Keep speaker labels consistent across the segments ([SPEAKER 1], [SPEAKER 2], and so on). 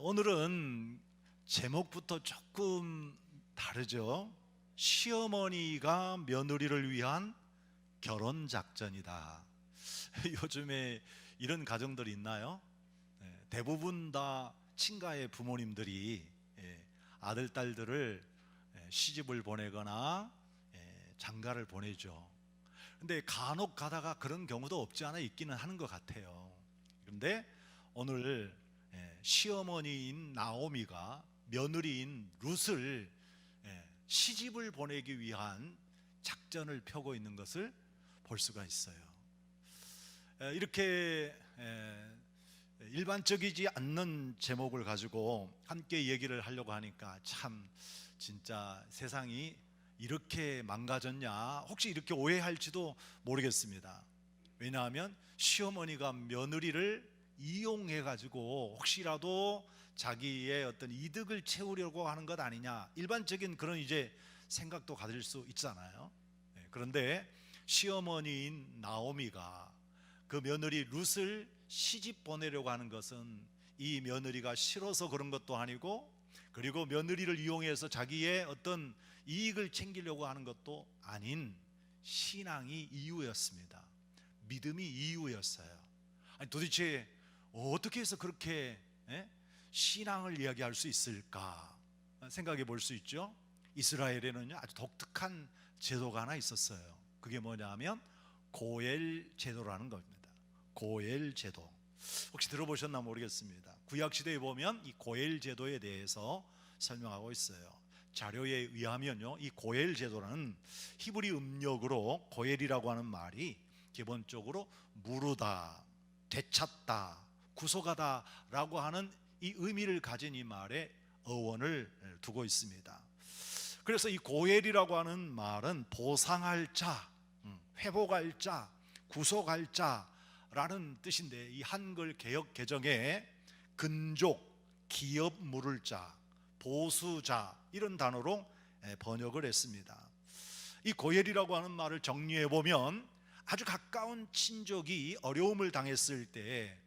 [SPEAKER 1] 오늘은 제목부터 조금 다르죠. 시어머니가 며느리를 위한 결혼 작전이다. 요즘에 이런 가정들이 있나요? 대부분 다 친가의 부모님들이 아들, 딸들을 시집을 보내거나 장가를 보내죠. 근데 간혹 가다가 그런 경우도 없지 않아 있기는 하는 것 같아요. 그런데 오늘 시어머니인 나오미가 며느리인 룻을 시집을 보내기 위한 작전을 펴고 있는 것을 볼 수가 있어요. 이렇게 일반적이지 않는 제목을 가지고 함께 얘기를 하려고 하니까 참 진짜 세상이 이렇게 망가졌냐, 혹시 이렇게 오해할지도 모르겠습니다. 왜냐하면 시어머니가 며느리를 이용해 가지고 혹시라도 자기의 어떤 이득을 채우려고 하는 것 아니냐, 일반적인 그런 이제 생각도 가질 수 있잖아요. 그런데 시어머니인 나오미가 그 며느리 룻을 시집 보내려고 하는 것은 이 며느리가 싫어서 그런 것도 아니고, 그리고 며느리를 이용해서 자기의 어떤 이익을 챙기려고 하는 것도 아닌 신앙이 이유였습니다. 믿음이 이유였어요. 아니 도대체 어떻게 해서 그렇게 신앙을 이야기할 수 있을까 생각해 볼 수 있죠. 이스라엘에는요 아주 독특한 제도가 하나 있었어요. 그게 뭐냐면 고엘 제도라는 겁니다. 고엘 제도, 혹시 들어보셨나 모르겠습니다. 구약시대에 보면 이 고엘 제도에 대해서 설명하고 있어요. 자료에 의하면요, 이 고엘 제도라는 히브리 음력으로 고엘이라고 하는 말이 기본적으로 무르다, 되찾다, 구속하다 라고 하는 이 의미를 가진 이 말에 어원을 두고 있습니다. 그래서 이 고엘이라고 하는 말은 보상할 자, 회복할 자, 구속할 자라는 뜻인데, 이 한글 개역 개정에 근족, 기업 물을 자, 보수자 이런 단어로 번역을 했습니다. 이 고엘이라고 하는 말을 정리해 보면 아주 가까운 친족이 어려움을 당했을 때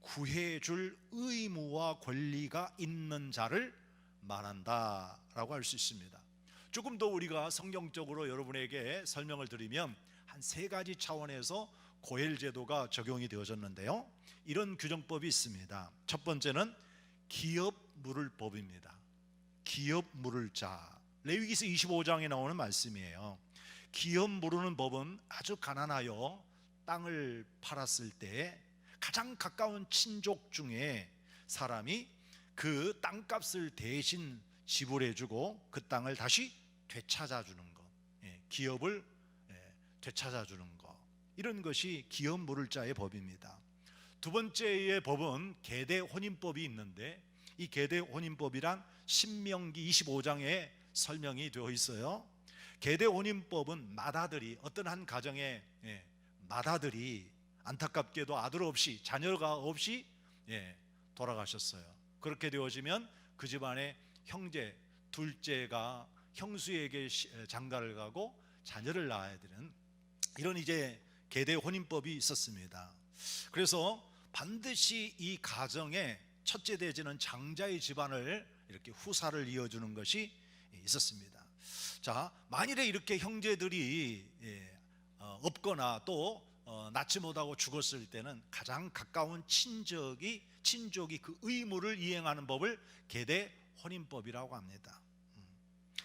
[SPEAKER 1] 구해줄 의무와 권리가 있는 자를 말한다라고 할 수 있습니다. 조금 더 우리가 성경적으로 여러분에게 설명을 드리면 한 세 가지 차원에서 고엘 제도가 적용이 되어졌는데요, 이런 규정법이 있습니다. 첫 번째는 기업 물을 법입니다. 기업 물을 자, 레위기서 25장에 나오는 말씀이에요. 기업 물으는 법은 아주 가난하여 땅을 팔았을 때 가장 가까운 친족 중에 사람이 그 땅값을 대신 지불해주고 그 땅을 다시 되찾아주는 것, 기업을 되찾아주는 것, 이런 것이 기업 물을 자의 법입니다. 두 번째의 법은 계대 혼인법이 있는데, 이 계대 혼인법이란 신명기 25장에 설명이 되어 있어요. 계대 혼인법은 맏아들이, 어떤 한 가정의 맏아들이 안타깝게도 아들 없이, 자녀가 없이 돌아가셨어요. 그렇게 되어지면 그 집안의 형제 둘째가 형수에게 장가를 가고 자녀를 낳아야 되는 이런 이제 계대 혼인법이 있었습니다. 그래서 반드시 이 가정의 첫째 대지는 장자의 집안을 이렇게 후사를 이어주는 것이 있었습니다. 자, 만일에 이렇게 형제들이 없거나 또 낳지 못하고 죽었을 때는 가장 가까운 친족이 그 의무를 이행하는 법을 계대 혼인법이라고 합니다.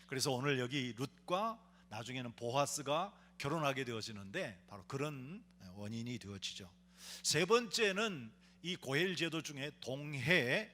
[SPEAKER 1] 그래서 오늘 여기 룻과 나중에는 보아스가 결혼하게 되어지는데 바로 그런 원인이 되어지죠. 세 번째는 이 고엘 제도 중에 동해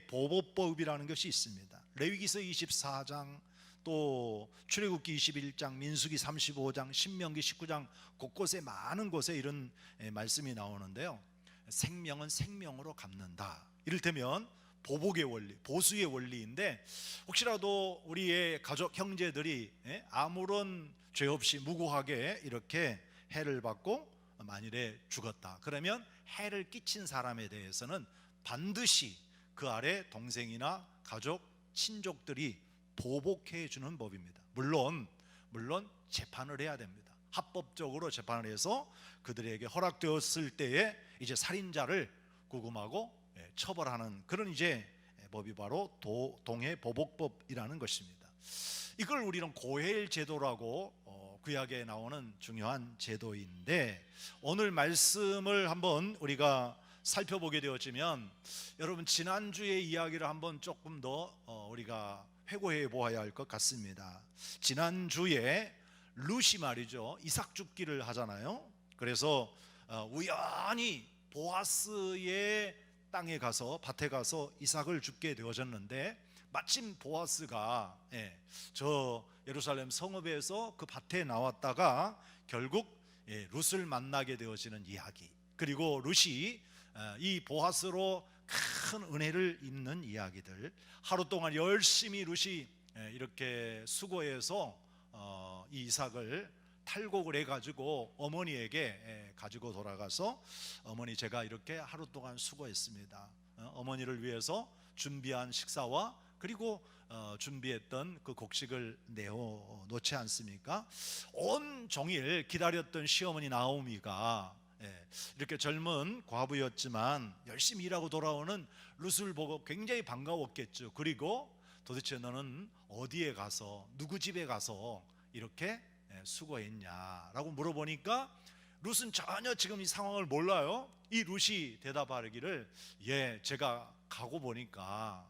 [SPEAKER 1] 보보법이라는 것이 있습니다. 레위기서 24장, 또 출애굽기 21장, 민수기 35장, 신명기 19장 곳곳에 많은 곳에 이런 말씀이 나오는데요, 생명은 생명으로 갚는다. 이를테면 보복의 원리, 보수의 원리인데, 혹시라도 우리의 가족 형제들이 아무런 죄 없이 무고하게 이렇게 해를 받고 만일에 죽었다, 그러면 해를 끼친 사람에 대해서는 반드시 그 아래 동생이나 가족, 친족들이 보복해 주는 법입니다. 물론 재판을 해야 됩니다. 합법적으로 재판을 해서 그들에게 허락되었을 때에 이제 살인자를 구금하고 처벌하는 그런 이제 법이 바로 동해 보복법이라는 것입니다. 이걸 우리는 고헬 제도라고 구약에 나오는 중요한 제도인데, 오늘 말씀을 한번 우리가 살펴보게 되었지만, 여러분 지난주의 이야기를 한번 조금 더 우리가 회고해 보아야 할 것 같습니다. 지난주에 룻이 말이죠, 이삭 줍기를 하잖아요. 그래서 우연히 보아스의 땅에 가서, 밭에 가서 이삭을 줍게 되어졌는데, 마침 보아스가 저 예루살렘 성읍에서 그 밭에 나왔다가 결국 룻을 만나게 되어지는 이야기, 그리고 룻이 이 보아스로 큰 은혜를 입는 이야기들, 하루 동안 열심히 룻이 이렇게 수고해서 이 이삭을 탈곡을 해가지고 어머니에게 가지고 돌아가서, 어머니 제가 이렇게 하루 동안 수고했습니다. 어머니를 위해서 준비한 식사와 그리고 준비했던 그 곡식을 내어 놓지 않습니까? 온 종일 기다렸던 시어머니 나오미가 이렇게 젊은 과부였지만 열심히 일하고 돌아오는 룻을 보고 굉장히 반가웠겠죠. 그리고 도대체 너는 어디에 가서, 누구 집에 가서 이렇게 수고했냐라고 물어보니까 룻은 전혀 지금 이 상황을 몰라요. 이 룻이 대답하기를, 제가 가고 보니까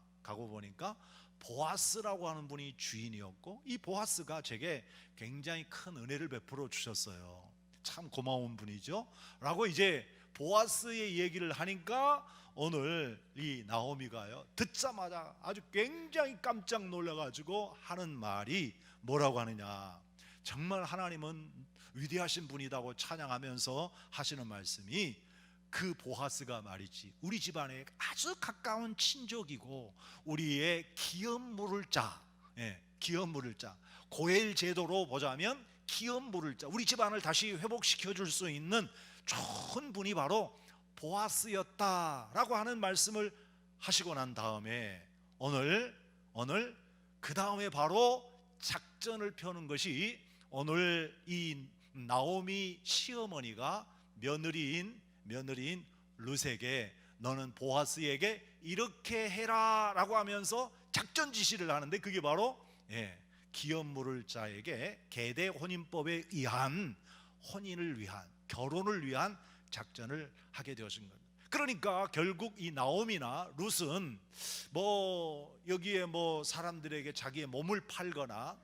[SPEAKER 1] 보아스라고 하는 분이 주인이었고, 이 보아스가 제게 굉장히 큰 은혜를 베풀어 주셨어요. 참 고마운 분이죠 라고 이제 보아스의 얘기를 하니까, 오늘 이 나오미가요, 듣자마자 아주 굉장히 깜짝 놀라가지고 하는 말이 뭐라고 하느냐, 정말 하나님은 위대하신 분이라고 찬양하면서 하시는 말씀이, 그 보아스가 말이지 우리 집안에 아주 가까운 친족이고 우리의 기업 물을 자, 기업 물을 자, 고엘 제도로 보자면 기업 물을 자, 우리 집안을 다시 회복시켜 줄 수 있는 좋은 분이 바로 보아스였다라고 하는 말씀을 하시고 난 다음에, 오늘 그 다음에 바로 작전을 펴는 것이, 오늘 이 나오미 시어머니가 며느리인 룻에게 너는 보아스에게 이렇게 해라 라고 하면서 작전 지시를 하는데, 그게 바로 기업 물을 자에게 계대 혼인법에 의한 혼인을 위한, 결혼을 위한 작전을 하게 되어진 겁니다. 그러니까 결국 이 나오미나 룻은 여기에 사람들에게 자기의 몸을 팔거나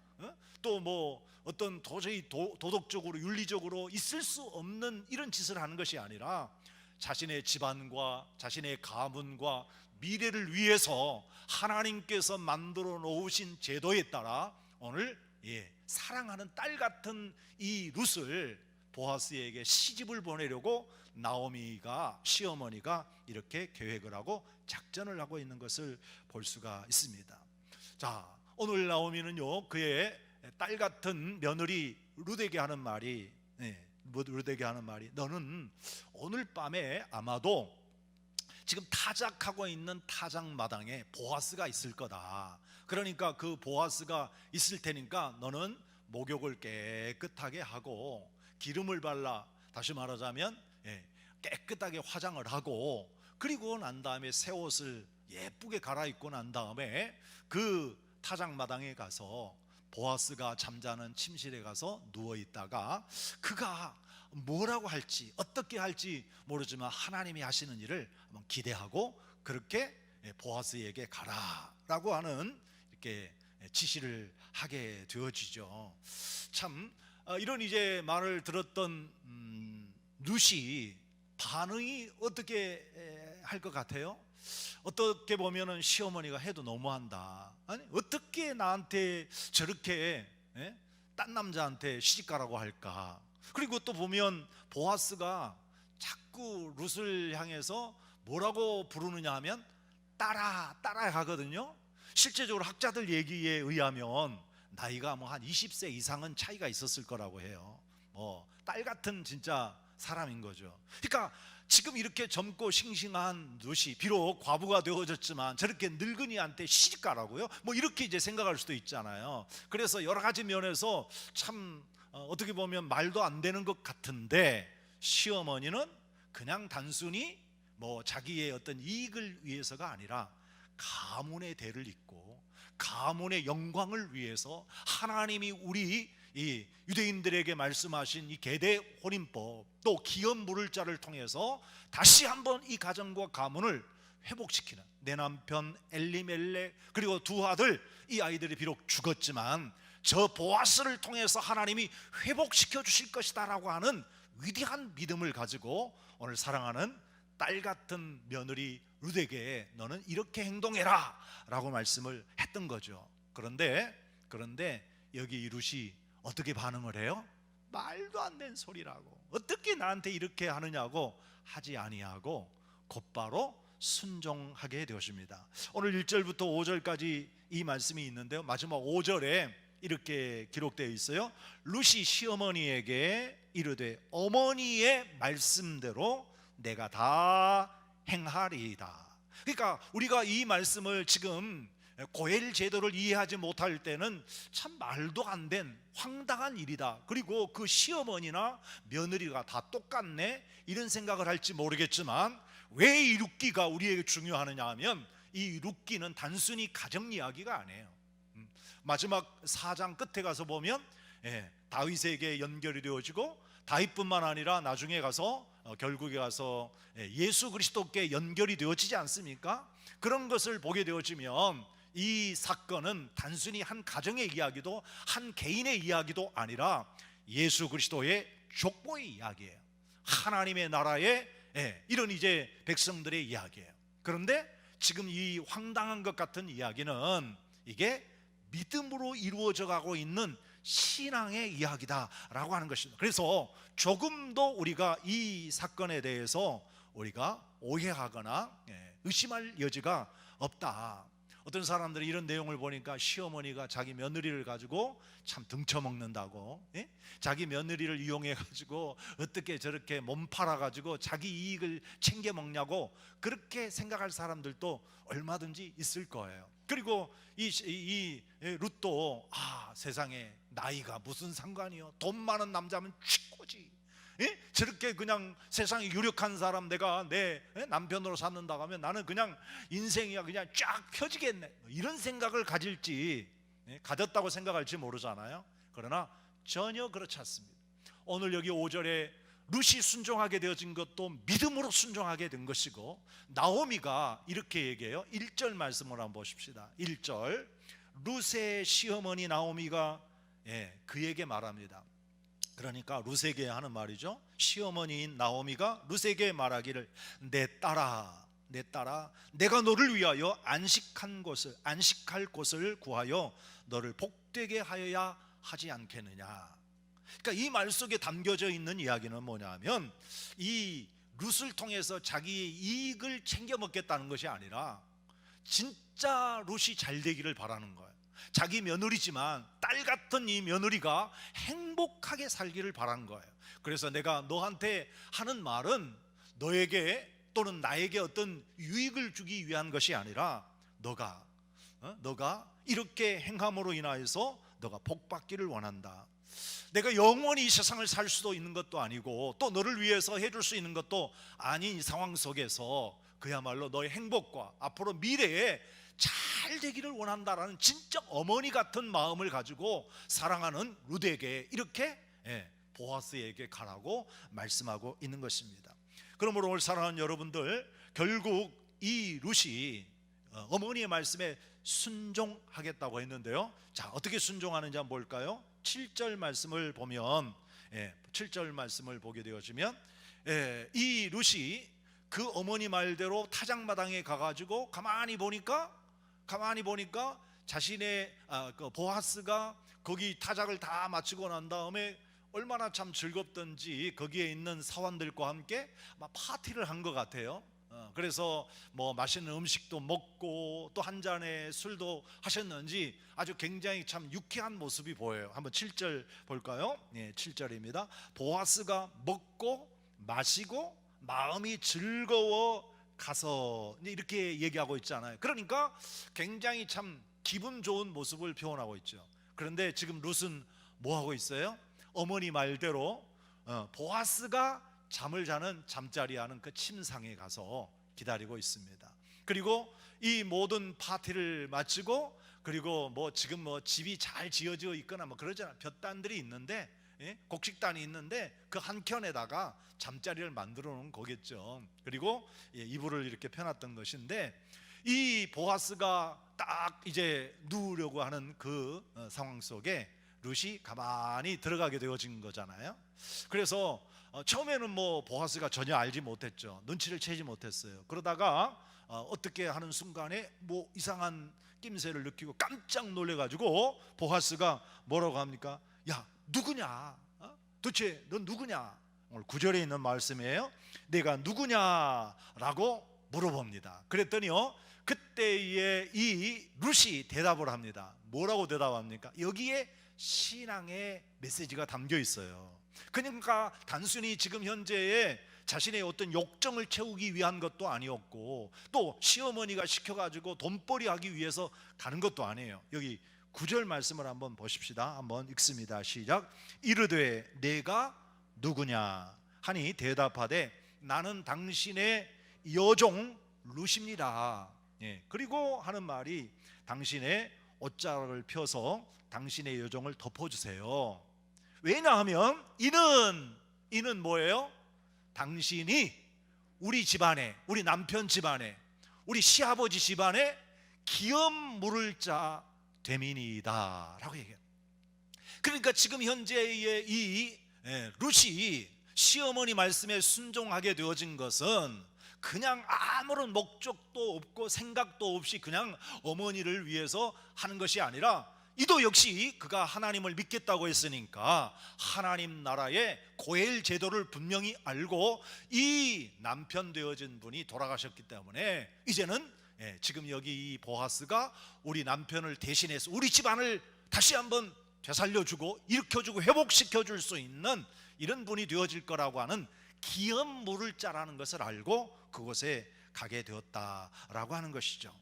[SPEAKER 1] 또 어떤 도저히 도덕적으로 윤리적으로 있을 수 없는 이런 짓을 하는 것이 아니라, 자신의 집안과 자신의 가문과 미래를 위해서 하나님께서 만들어 놓으신 제도에 따라 오늘 사랑하는 딸 같은 이 룻을 보아스에게 시집을 보내려고 나오미가, 시어머니가 이렇게 계획을 하고 작전을 하고 있는 것을 볼 수가 있습니다. 자, 오늘 나오미는요, 그의 딸 같은 며느리 룻에게 하는 말이, 너는 오늘 밤에 아마도 지금 타작하고 있는 타작마당에 보아스가 있을 거다. 그러니까 그 보아스가 있을 테니까 너는 목욕을 깨끗하게 하고 기름을 발라, 다시 말하자면 깨끗하게 화장을 하고, 그리고 난 다음에 새 옷을 예쁘게 갈아입고 난 다음에 그 타작마당에 가서 보아스가 잠자는 침실에 가서 누워있다가, 그가 뭐라고 할지 어떻게 할지 모르지만 하나님이 하시는 일을 한번 기대하고 그렇게 보아스에게 가라라고 하는 이렇게 지시를 하게 되어지죠. 참 이런 이제 말을 들었던 룻이 반응이 어떻게 할 것 같아요? 어떻게 보면은 시어머니가 해도 너무한다, 아니 어떻게 나한테 저렇게 딴 남자한테 시집가라고 할까? 그리고 또 보면 보아스가 자꾸 룻을 향해서 뭐라고 부르느냐 하면 따라가거든요. 실제적으로 학자들 얘기에 의하면 나이가 한 20세 이상은 차이가 있었을 거라고 해요. 딸 같은 진짜 사람인 거죠. 그러니까 지금 이렇게 젊고 싱싱한 룻이 비록 과부가 되어졌지만 저렇게 늙은이한테 시집가라고요? 이렇게 이제 생각할 수도 있잖아요. 그래서 여러 가지 면에서 참 어떻게 보면 말도 안 되는 것 같은데, 시어머니는 그냥 단순히 자기의 어떤 이익을 위해서가 아니라 가문의 대를 잇고 가문의 영광을 위해서 하나님이 우리 이 유대인들에게 말씀하신 이 계대 혼인법, 또 기업 물을 자를 통해서 다시 한번 이 가정과 가문을 회복시키는, 내 남편 엘리멜렉 그리고 두 아들, 이 아이들이 비록 죽었지만 저 보아스를 통해서 하나님이 회복시켜 주실 것이다 라고 하는 위대한 믿음을 가지고 오늘 사랑하는 딸 같은 며느리 룻에게 너는 이렇게 행동해라 라고 말씀을 했던 거죠. 그런데 여기 이 룻이 어떻게 반응을 해요? 말도 안 되는 소리라고, 어떻게 나한테 이렇게 하느냐고 하지 아니하고 곧바로 순종하게 되었습니다. 오늘 1절부터 5절까지 이 말씀이 있는데요, 마지막 5절에 이렇게 기록되어 있어요. 룻이 시어머니에게 이르되 어머니의 말씀대로 내가 다 행하리이다. 그러니까 우리가 이 말씀을 지금 고엘 제도를 이해하지 못할 때는 참 말도 안 된 황당한 일이다, 그리고 그 시어머니나 며느리가 다 똑같네, 이런 생각을 할지 모르겠지만 왜 이 룻기가 우리에게 중요하느냐 하면 이 룻기는 단순히 가정 이야기가 아니에요. 마지막 4장 끝에 가서 보면 다윗에게 연결이 되어지고 다윗뿐만 아니라 나중에 가서 결국에 가서 예수 그리스도께 연결이 되어지지 않습니까? 그런 것을 보게 되어지면 이 사건은 단순히 한 가정의 이야기도 한 개인의 이야기도 아니라 예수 그리스도의 족보의 이야기예요. 하나님의 나라의 이런 이제 백성들의 이야기예요. 그런데 지금 이 황당한 것 같은 이야기는 이게 믿음으로 이루어져 가고 있는 신앙의 이야기다라고 하는 것입니다. 그래서 조금도 우리가 이 사건에 대해서 우리가 오해하거나 의심할 여지가 없다. 어떤 사람들이 이런 내용을 보니까 시어머니가 자기 며느리를 가지고 참 등쳐먹는다고, 자기 며느리를 이용해 가지고 어떻게 저렇게 몸 팔아 가지고 자기 이익을 챙겨 먹냐고 그렇게 생각할 사람들도 얼마든지 있을 거예요. 그리고 이 룻도 세상에 나이가 무슨 상관이요, 돈 많은 남자면 최고지, 저렇게 그냥 세상에 유력한 사람 내가 내 남편으로 삼는다고 하면 나는 그냥 인생이 그냥 쫙 펴지겠네, 이런 생각을 가질지 가졌다고 생각할지 모르잖아요. 그러나 전혀 그렇지 않습니다. 오늘 여기 5절에 룻이 순종하게 되어진 것도 믿음으로 순종하게 된 것이고, 나오미가 이렇게 얘기해요. 1절 말씀을 한번 보십시다. 1절, 룻의 시어머니 나오미가 그에게 말합니다. 그러니까 룻에게 하는 말이죠. 시어머니인 나오미가 룻에게 말하기를 내 딸아 내가 너를 위하여 안식할 곳을 구하여 너를 복되게 하여야 하지 않겠느냐. 그러니까 이 말 속에 담겨져 있는 이야기는 뭐냐면 이 룻을 통해서 자기의 이익을 챙겨 먹겠다는 것이 아니라 진짜 룻이 잘 되기를 바라는 거예요. 자기 며느리지만 딸 같은 이 며느리가 행복하게 살기를 바라는 거예요. 그래서 내가 너한테 하는 말은 너에게 또는 나에게 어떤 유익을 주기 위한 것이 아니라 너가 이렇게 행함으로 인하여서 너가 복받기를 원한다. 내가 영원히 이 세상을 살 수도 있는 것도 아니고 또 너를 위해서 해줄 수 있는 것도 아닌 이 상황 속에서 그야말로 너의 행복과 앞으로 미래에 잘 되기를 원한다라는 진짜 어머니 같은 마음을 가지고 사랑하는 룻에게 이렇게 보아스에게 가라고 말씀하고 있는 것입니다. 그러므로 오늘 사랑하는 여러분들, 결국 이 룻이 어머니의 말씀에 순종하겠다고 했는데요, 자, 어떻게 순종하는지 한번 볼까요? 7절 말씀을 보면 7절 말씀을 보게 되어지면 이 룻이 그 어머니 말대로 타작마당에 가가지고 가만히 보니까 자신의 그 보아스가 거기 타작을 다 마치고 난 다음에 얼마나 참 즐겁던지 거기에 있는 사원들과 함께 막 파티를 한 것 같아요. 그래서 뭐 맛있는 음식도 먹고 또 한 잔의 술도 하셨는지 아주 굉장히 참 유쾌한 모습이 보여요. 한번 7절 볼까요? 7절입니다. 보아스가 먹고 마시고 마음이 즐거워 가서, 이렇게 얘기하고 있잖아요. 그러니까 굉장히 참 기분 좋은 모습을 표현하고 있죠. 그런데 지금 룻은 뭐 하고 있어요? 어머니 말대로 보아스가 잠을 자는 잠자리 하는 그 침상에 가서 기다리고 있습니다. 그리고 이 모든 파티를 마치고, 그리고 뭐 지금 뭐 집이 잘 지어져 있거나 뭐 그러잖아. 볕단들이 있는데, 곡식단이 있는데 그 한켠에다가 잠자리를 만들어 놓은 거겠죠. 그리고 이불을 이렇게 펴놨던 것인데, 이 보아스가 딱 이제 누우려고 하는 그 상황 속에 룻이 가만히 들어가게 되어진 거잖아요. 그래서 처음에는 뭐 보아스가 전혀 알지 못했죠. 눈치를 채지 못했어요. 그러다가 어떻게 하는 순간에 뭐 이상한 낌새를 느끼고 깜짝 놀래가지고 보아스가 뭐라고 합니까? 야, 누구냐? 도대체 넌 누구냐? 오늘 9절에 있는 말씀이에요. 내가 누구냐라고 물어봅니다. 그랬더니요, 그때에 이 룻이 대답을 합니다. 뭐라고 대답합니까? 여기에 신앙의 메시지가 담겨 있어요. 그러니까 단순히 지금 현재의 자신의 어떤 욕정을 채우기 위한 것도 아니었고, 또 시어머니가 시켜가지고 돈벌이 하기 위해서 가는 것도 아니에요. 여기 9절 말씀을 한번 보십시다. 한번 읽습니다. 시작. 이르되 내가 누구냐 하니 대답하되 나는 당신의 여종 룻입니다. 그리고 하는 말이 당신의 옷자락을 펴서 당신의 여종을 덮어주세요. 왜냐하면 이는 뭐예요? 당신이 우리 집안에, 우리 남편 집안에, 우리 시아버지 집안에 기업 물을 자 되민이다 라고 얘기해요. 그러니까 지금 현재의 이 룻이 시어머니 말씀에 순종하게 되어진 것은 그냥 아무런 목적도 없고 생각도 없이 그냥 어머니를 위해서 하는 것이 아니라, 이도 역시 그가 하나님을 믿겠다고 했으니까 하나님 나라의 고엘 제도를 분명히 알고 이 남편 되어진 분이 돌아가셨기 때문에 이제는 지금 여기 이 보아스가 우리 남편을 대신해서 우리 집안을 다시 한번 되살려주고 일으켜주고 회복시켜줄 수 있는 이런 분이 되어질 거라고 하는 기업 물을 자라는 것을 알고 그곳에 가게 되었다라고 하는 것이죠.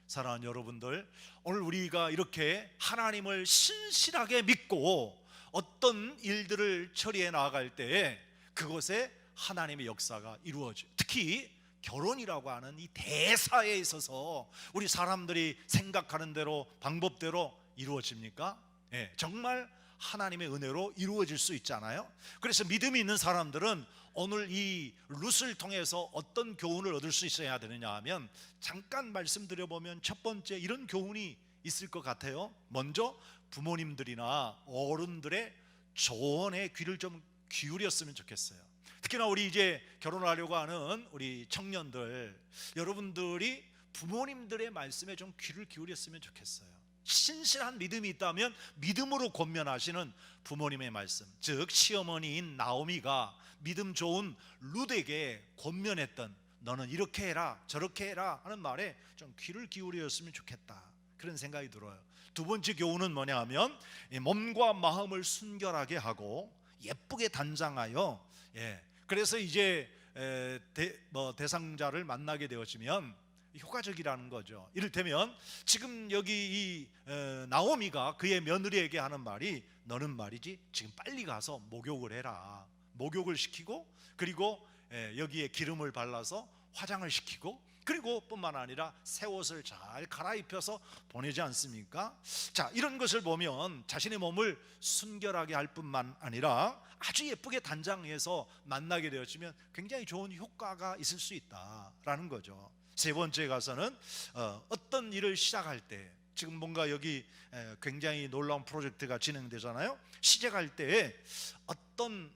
[SPEAKER 1] 사랑하는 여러분들, 오늘 우리가 이렇게 하나님을 신실하게 믿고 어떤 일들을 처리해 나아갈 때에 그곳에 하나님의 역사가 이루어져요. 특히 결혼이라고 하는 이 대사에 있어서 우리 사람들이 생각하는 대로 방법대로 이루어집니까? 정말 하나님의 은혜로 이루어질 수 있잖아요. 그래서 믿음이 있는 사람들은 오늘 이 룻을 통해서 어떤 교훈을 얻을 수 있어야 되느냐 하면, 잠깐 말씀드려보면 첫 번째 이런 교훈이 있을 것 같아요. 먼저 부모님들이나 어른들의 조언에 귀를 좀 기울였으면 좋겠어요. 특히나 우리 이제 결혼하려고 하는 우리 청년들, 여러분들이 부모님들의 말씀에 좀 귀를 기울였으면 좋겠어요. 신실한 믿음이 있다면 믿음으로 권면하시는 부모님의 말씀, 즉 시어머니인 나오미가 믿음 좋은 룻에게 권면했던 너는 이렇게 해라 저렇게 해라 하는 말에 좀 귀를 기울였으면 좋겠다, 그런 생각이 들어요. 두 번째 교훈은 뭐냐 하면, 몸과 마음을 순결하게 하고 예쁘게 단장하여, 그래서 이제 대상자를 만나게 되어지면 효과적이라는 거죠. 이를테면 지금 여기 이 나오미가 그의 며느리에게 하는 말이, 너는 말이지 지금 빨리 가서 목욕을 해라. 목욕을 시키고, 그리고 여기에 기름을 발라서 화장을 시키고, 그리고 뿐만 아니라 새 옷을 잘 갈아입혀서 보내지 않습니까? 자, 이런 것을 보면 자신의 몸을 순결하게 할 뿐만 아니라 아주 예쁘게 단장해서 만나게 되어지면 굉장히 좋은 효과가 있을 수 있다라는 거죠. 세 번째 가서는 어떤 일을 시작할 때, 지금 뭔가 여기 굉장히 놀라운 프로젝트가 진행되잖아요. 시작할 때에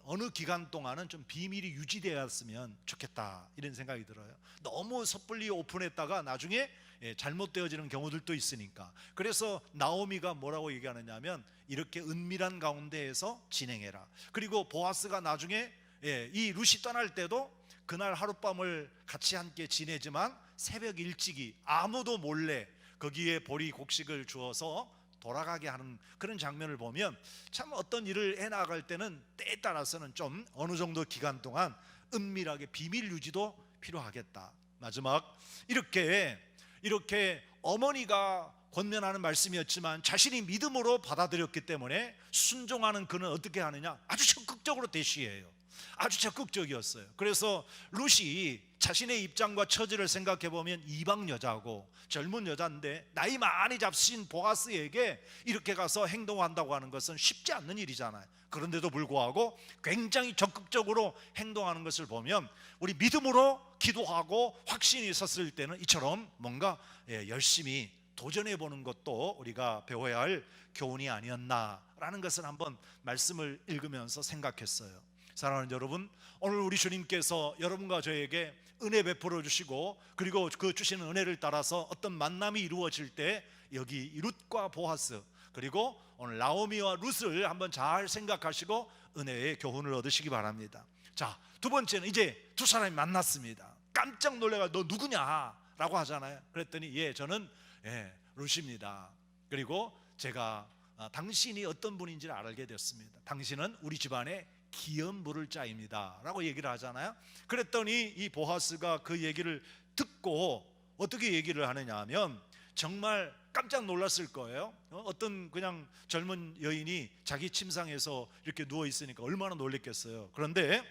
[SPEAKER 1] 어느 기간 동안은 좀 비밀이 유지되었으면 좋겠다, 이런 생각이 들어요. 너무 섣불리 오픈했다가 나중에 잘못되어지는 경우들도 있으니까. 그래서 나오미가 뭐라고 얘기하느냐 하면, 이렇게 은밀한 가운데에서 진행해라. 그리고 보아스가 나중에 이 룻이 떠날 때도 그날 하룻밤을 같이 함께 지내지만 새벽 일찍이 아무도 몰래 거기에 보리 곡식을 주어서 돌아가게 하는 그런 장면을 보면, 참 어떤 일을 해나갈 때는 때에 따라서는 좀 어느 정도 기간 동안 은밀하게 비밀 유지도 필요하겠다. 마지막, 이렇게 어머니가 권면하는 말씀이었지만 자신이 믿음으로 받아들였기 때문에 순종하는 그는 어떻게 하느냐, 아주 적극적으로 대시해요. 아주 적극적이었어요. 그래서 룻이 자신의 입장과 처지를 생각해 보면 이방 여자고 젊은 여자인데 나이 많이 잡신 보아스에게 이렇게 가서 행동한다고 하는 것은 쉽지 않는 일이잖아요. 그런데도 불구하고 굉장히 적극적으로 행동하는 것을 보면 우리 믿음으로 기도하고 확신이 있었을 때는 이처럼 뭔가 열심히 도전해 보는 것도 우리가 배워야 할 교훈이 아니었나라는 것을 한번 말씀을 읽으면서 생각했어요. 사랑하는 여러분, 오늘 우리 주님께서 여러분과 저에게 은혜 베풀어 주시고 그리고 그 주시는 은혜를 따라서 어떤 만남이 이루어질 때 여기 룻과 보아스 그리고 오늘 나오미와 룻을 한번 잘 생각하시고 은혜의 교훈을 얻으시기 바랍니다. 자, 두 번째는 이제 두 사람이 만났습니다. 깜짝 놀래가 너 누구냐? 라고 하잖아요. 그랬더니 저는 룻입니다. 그리고 제가 당신이 어떤 분인지를 알게 됐습니다. 당신은 우리 집안의 기업 물을 자입니다 라고 얘기를 하잖아요. 그랬더니 이 보아스가 그 얘기를 듣고 어떻게 얘기를 하느냐 하면 정말 깜짝 놀랐을 거예요. 어떤 그냥 젊은 여인이 자기 침상에서 이렇게 누워 있으니까 얼마나 놀랬겠어요. 그런데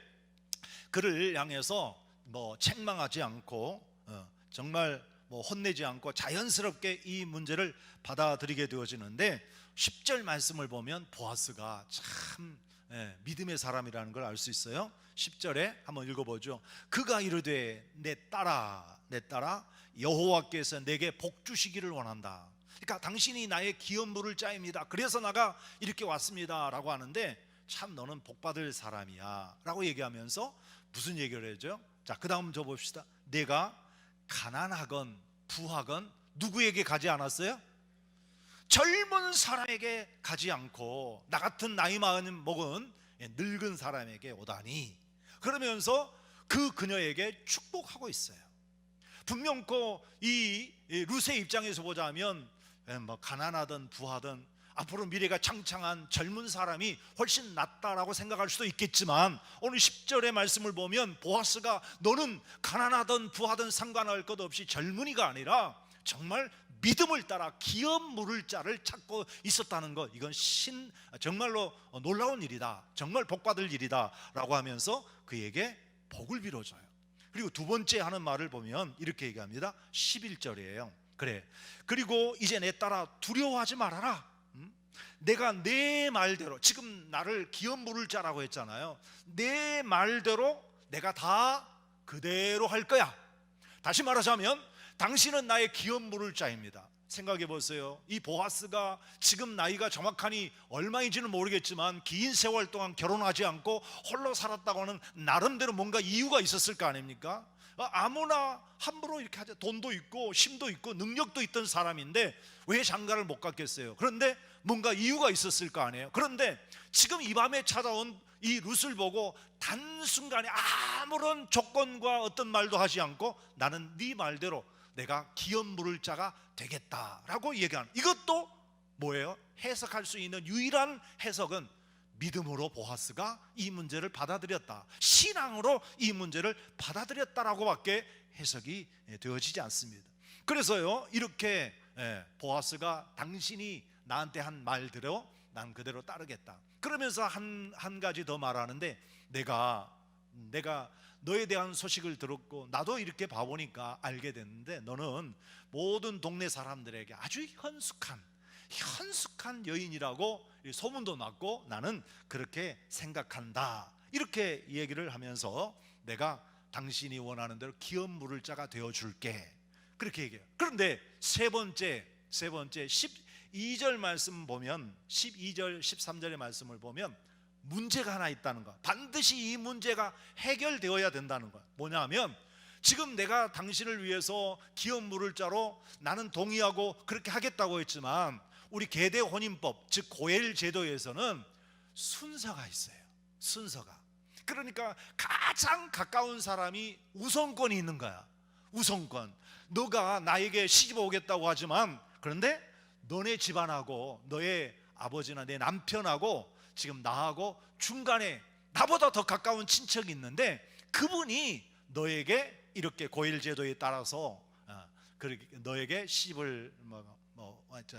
[SPEAKER 1] 그를 향해서 뭐 책망하지 않고 정말 뭐 혼내지 않고 자연스럽게 이 문제를 받아들이게 되어지는데 10절 말씀을 보면 보아스가 참 믿음의 사람이라는 걸 알 수 있어요. 10절에 한번 읽어보죠. 그가 이르되 내 딸아 여호와께서 내게 복 주시기를 원한다. 그러니까 당신이 나의 기업 물을 자입니다. 그래서 나가 이렇게 왔습니다 라고 하는데 참 너는 복 받을 사람이야 라고 얘기하면서 무슨 얘기를 해죠? 자, 그 다음 저 봅시다. 내가 가난하건 부하건 누구에게 가지 않았어요? 젊은 사람에게 가지 않고 나 같은 나이 먹은 늙은 사람에게 오다니. 그러면서 그 그녀에게 축복하고 있어요. 분명코 이 룻의 입장에서 보자면 뭐 가난하든 부하든 앞으로 미래가 창창한 젊은 사람이 훨씬 낫다라고 생각할 수도 있겠지만 오늘 10절의 말씀을 보면 보아스가 너는 가난하든 부하든 상관할 것 없이 젊은이가 아니라 정말 믿음을 따라 기업 물을 자를 찾고 있었다는 것, 이건 정말로 놀라운 일이다, 정말 복받을 일이다 라고 하면서 그에게 복을 빌어줘요. 그리고 두 번째 하는 말을 보면 이렇게 얘기합니다. 11절이에요 그래, 그리고 이제 내 딸아 두려워하지 말아라. 내가 내 말대로, 지금 나를 기업 물을 자라고 했잖아요. 내 말대로 내가 다 그대로 할 거야. 다시 말하자면 당신은 나의 기업 물을 자입니다. 생각해 보세요. 이 보아스가 지금 나이가 정확하니 얼마인지는 모르겠지만 긴 세월 동안 결혼하지 않고 홀로 살았다고 하는 나름대로 뭔가 이유가 있었을 거 아닙니까? 아무나 함부로 이렇게 하자. 돈도 있고 힘도 있고 능력도 있던 사람인데 왜 장가를 못 갔겠어요? 그런데 뭔가 이유가 있었을 거 아니에요. 그런데 지금 이 밤에 찾아온 이 룻을 보고 단순간에 아무런 조건과 어떤 말도 하지 않고 나는 네 말대로 내가 기업 물을 자가 되겠다라고 얘기하는, 이것도 뭐예요? 해석할 수 있는 유일한 해석은 믿음으로 보아스가 이 문제를 받아들였다, 신앙으로 이 문제를 받아들였다라고 밖에 해석이 되어지지 않습니다. 그래서요 이렇게 보아스가 당신이 나한테 한 말대로 난 그대로 따르겠다. 그러면서 한 가지 더 말하는데 내가 너에 대한 소식을 들었고 나도 이렇게 봐보니까 알게 됐는데 너는 모든 동네 사람들에게 아주 현숙한 여인이라고 소문도 났고 나는 그렇게 생각한다, 이렇게 얘기를 하면서 내가 당신이 원하는 대로 기업 물을 자가 되어줄게, 그렇게 얘기해요. 그런데 세 번째 12절 말씀 보면 12절 13절의 말씀을 보면 문제가 하나 있다는 거, 반드시 이 문제가 해결되어야 된다는 거. 뭐냐면 지금 내가 당신을 위해서 기업 물을 자로 나는 동의하고 그렇게 하겠다고 했지만 우리 계대 혼인법 즉 고엘 제도에서는 순서가 있어요. 순서가. 그러니까 가장 가까운 사람이 우선권이 있는 거야. 우선권. 너가 나에게 시집 오겠다고 하지만 그런데 너네 집안하고 너의 아버지나 내 남편하고 지금 나하고 중간에 나보다 더 가까운 친척이 있는데 그분이 너에게 이렇게 고일 제도에 따라서 너에게 시집을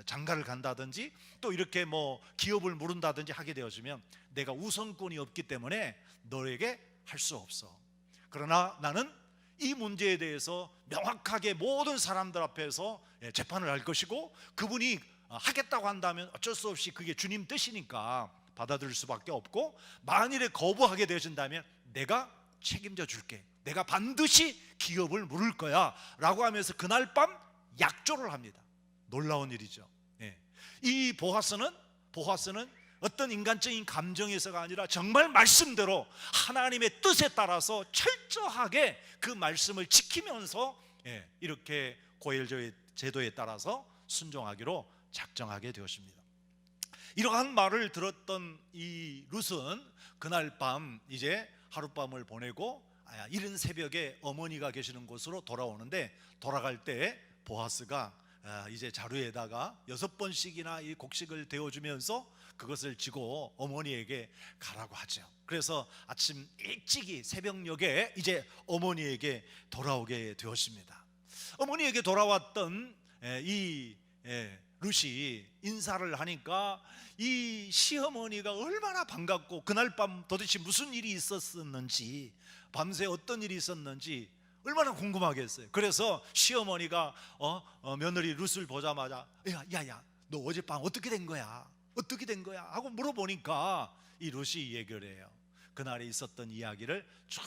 [SPEAKER 1] 장가를 간다든지 또 이렇게 뭐 기업을 물은다든지 하게 되어지면 내가 우선권이 없기 때문에 너에게 할 수 없어. 그러나 나는 이 문제에 대해서 명확하게 모든 사람들 앞에서 재판을 할 것이고, 그분이 하겠다고 한다면 어쩔 수 없이 그게 주님 뜻이니까 받아들일 수밖에 없고, 만일에 거부하게 되어진다면 내가 책임져 줄게, 내가 반드시 기업을 물을 거야 라고 하면서 그날 밤 약조를 합니다. 놀라운 일이죠. 이 보아스는 어떤 인간적인 감정에서가 아니라 정말 말씀대로 하나님의 뜻에 따라서 철저하게 그 말씀을 지키면서 이렇게 고엘 제도에 따라서 순종하기로 작정하게 되었습니다. 이러한 말을 들었던 이 룻은 그날 밤 이제 하룻밤을 보내고 이른 새벽에 어머니가 계시는 곳으로 돌아오는데, 돌아갈 때 보아스가 이제 자루에다가 6번씩이나 이 곡식을 데워주면서 그것을 지고 어머니에게 가라고 하죠. 그래서 아침 일찍이 새벽녘에 이제 어머니에게 돌아오게 되었습니다. 어머니에게 돌아왔던 이 룻이 인사를 하니까 이 시어머니가 얼마나 반갑고 그날 밤 도대체 무슨 일이 있었는지, 밤새 어떤 일이 있었는지 얼마나 궁금하겠어요. 그래서 시어머니가 며느리 룻을 보자마자 야야 너 어젯밤 어떻게 된 거야? 어떻게 된 거야? 하고 물어보니까 이 룻이 얘기를 해요. 그날에 있었던 이야기를 쭉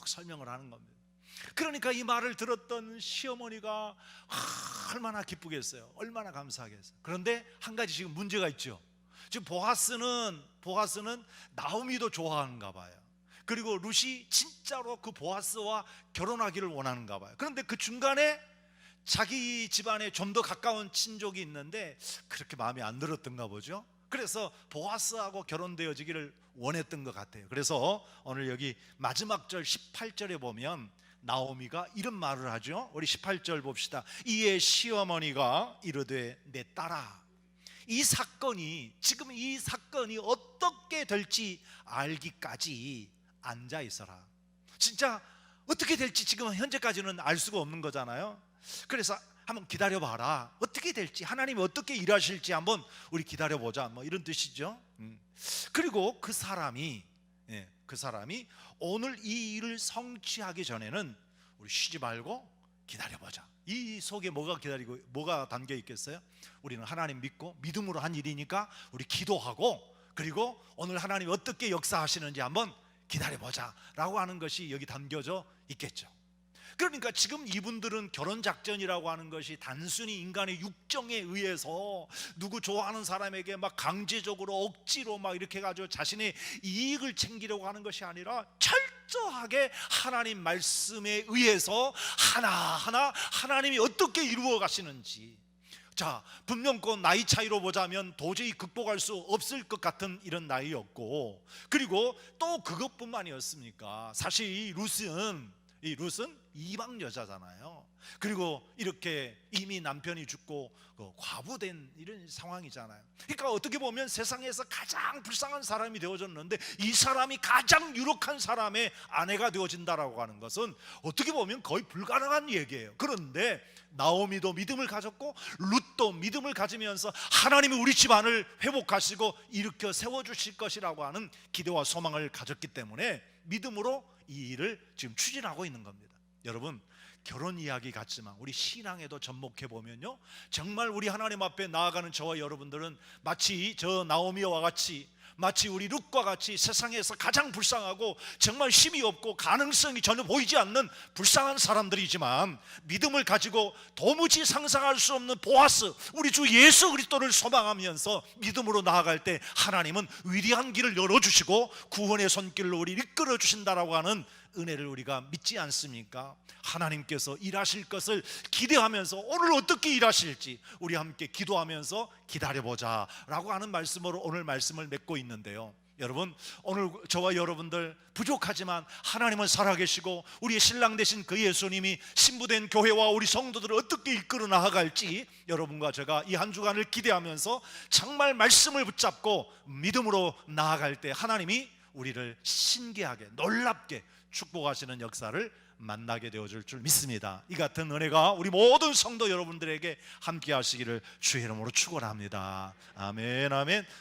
[SPEAKER 1] 설명을 하는 겁니다. 그러니까 이 말을 들었던 시어머니가 얼마나 기쁘겠어요. 얼마나 감사하겠어요. 그런데 한 가지 지금 문제가 있죠. 지금 보아스는 나오미도 좋아하는가 봐요. 그리고 룻이 진짜로 그 보아스와 결혼하기를 원하는가 봐요. 그런데 그 중간에 자기 집안에 좀 더 가까운 친족이 있는데 그렇게 마음에 안 들었던가 보죠. 그래서 보아스하고 결혼되어지기를 원했던 것 같아요. 그래서 오늘 여기 마지막 절 18절에 보면 나오미가 이런 말을 하죠. 우리 18절 봅시다. 이에 시어머니가 이르되 내 딸아, 지금 이 사건이 어떻게 될지 알기까지 앉아 있어라. 진짜 어떻게 될지 지금 현재까지는 알 수가 없는 거잖아요. 그래서 한번 기다려봐라. 어떻게 될지, 하나님이 어떻게 일하실지 한번 우리 기다려보자, 뭐 이런 뜻이죠. 그리고 그 사람이 오늘 이 일을 성취하기 전에는 우리 쉬지 말고 기다려보자. 이 속에 뭐가 담겨 있겠어요? 우리는 하나님 믿고 믿음으로 한 일이니까 우리 기도하고, 그리고 오늘 하나님이 어떻게 역사하시는지 한번 기다려보자 라고 하는 것이 여기 담겨져 있겠죠. 그러니까 지금 이분들은 결혼작전이라고 하는 것이 단순히 인간의 육정에 의해서 누구 좋아하는 사람에게 막 강제적으로 억지로 막 이렇게 해가지고 자신의 이익을 챙기려고 하는 것이 아니라 철저하게 하나님 말씀에 의해서 하나하나 하나님이 어떻게 이루어 가시는지, 자, 분명 그 나이 차이로 보자면 도저히 극복할 수 없을 것 같은 이런 나이였고, 그리고 또 그것뿐만이었습니까? 사실 이 룻은 이방 여자잖아요. 그리고 이렇게 이미 남편이 죽고 과부된 이런 상황이잖아요. 그러니까 어떻게 보면 세상에서 가장 불쌍한 사람이 되어졌는데 이 사람이 가장 유력한 사람의 아내가 되어진다라고 하는 것은 어떻게 보면 거의 불가능한 얘기예요. 그런데 나오미도 믿음을 가졌고 룻도 믿음을 가지면서 하나님이 우리 집안을 회복하시고 일으켜 세워주실 것이라고 하는 기대와 소망을 가졌기 때문에 믿음으로 이 일을 지금 추진하고 있는 겁니다. 여러분, 결혼 이야기 같지만 우리 신앙에도 접목해 보면요, 정말 우리 하나님 앞에 나아가는 저와 여러분들은 마치 저 나오미와 같이, 마치 우리 룻과 같이 세상에서 가장 불쌍하고 정말 힘이 없고 가능성이 전혀 보이지 않는 불쌍한 사람들이지만 믿음을 가지고 도무지 상상할 수 없는 보아스, 우리 주 예수 그리스도를 소망하면서 믿음으로 나아갈 때 하나님은 위대한 길을 열어주시고 구원의 손길로 우리를 이끌어 주신다라고 하는 은혜를 우리가 믿지 않습니까? 하나님께서 일하실 것을 기대하면서 오늘 어떻게 일하실지 우리 함께 기도하면서 기다려보자 라고 하는 말씀으로 오늘 말씀을 맺고 있는데요, 여러분, 오늘 저와 여러분들 부족하지만 하나님은 살아계시고 우리의 신랑 되신 그 예수님이 신부된 교회와 우리 성도들을 어떻게 이끌어 나아갈지 여러분과 제가 이 한 주간을 기대하면서 정말 말씀을 붙잡고 믿음으로 나아갈 때 하나님이 우리를 신기하게 놀랍게 축복하시는 역사를 만나게 되어질 줄 믿습니다. 이 같은 은혜가 우리 모든 성도 여러분들에게 함께 하시기를 주의 이름으로 축원합니다. 아멘, 아멘.